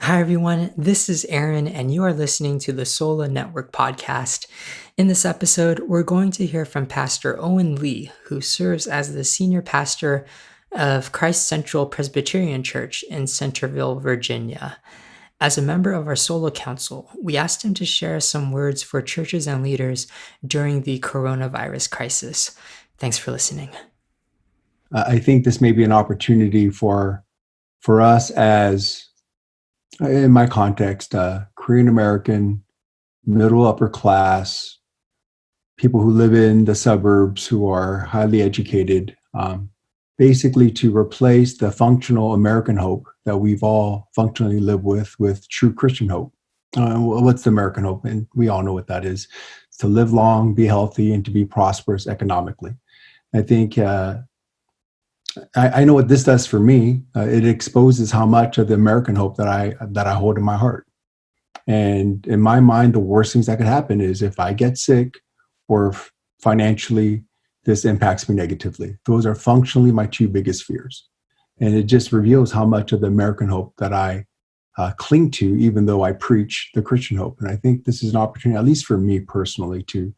Hi, everyone. This is Aaron, and you are listening to the Sola Network podcast. In this episode, we're going to hear from Pastor Owen Lee, who serves as the senior pastor of Christ Central Presbyterian Church in Centerville, Virginia. As a member of our Sola Council, we asked him to share some words for churches and leaders during the coronavirus crisis. Thanks for listening. I think this may be an opportunity for us as, in my context, Korean American, middle upper class, people who live in the suburbs who are highly educated, basically to replace the functional American hope that we've all functionally lived with true Christian hope. What's the American hope? And we all know what that is. It's to live long, be healthy, and to be prosperous economically. I think I know what this does for me. It exposes how much of the American hope that I hold in my heart. And in my mind, the worst things that could happen is if I get sick or financially, this impacts me negatively. Those are functionally my two biggest fears. And it just reveals how much of the American hope that I cling to, even though I preach the Christian hope. And I think this is an opportunity, at least for me personally, to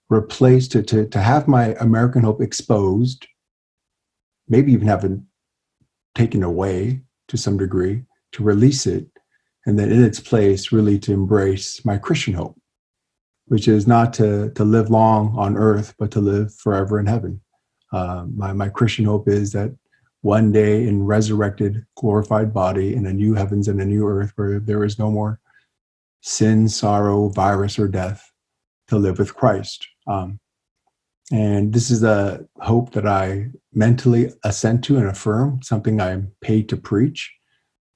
replace, to have my American hope exposed, maybe even have it taken away to some degree, to release it, and then in its place, really to embrace my Christian hope, which is not to live long on earth, but to live forever in heaven. My Christian hope is that one day in resurrected, glorified body, in a new heavens and a new earth where there is no more sin, sorrow, virus, or death, to live with Christ. And this is a hope that I mentally assent to and affirm, something I'm paid to preach.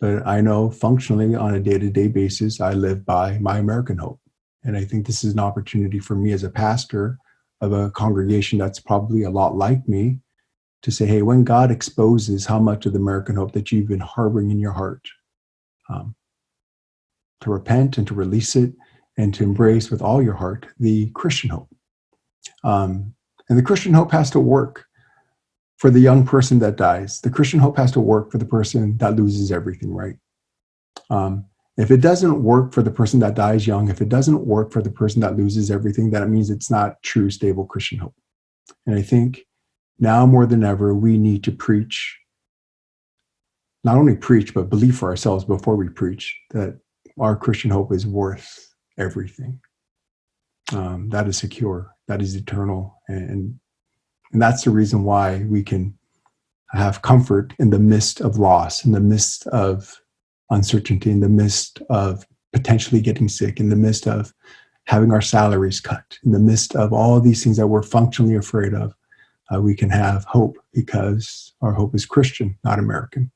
But I know functionally on a day-to-day basis, I live by my American hope. And I think this is an opportunity for me as a pastor of a congregation that's probably a lot like me to say, hey, when God exposes how much of the American hope that you've been harboring in your heart, to repent and to release it and to embrace with all your heart the Christian hope. And the Christian hope has to work for the young person that dies. The Christian hope has to work for the person that loses everything, right? If it doesn't work for the person that dies young, if it doesn't work for the person that loses everything, that means it's not true, stable Christian hope. And I think now more than ever, we need to preach, not only preach, but believe for ourselves before we preach that our Christian hope is worth everything. That is secure, that is eternal. And that's the reason why we can have comfort in the midst of loss, in the midst of uncertainty, in the midst of potentially getting sick, in the midst of having our salaries cut, in the midst of all these things that we're functionally afraid of. We can have hope because our hope is Christian, not American.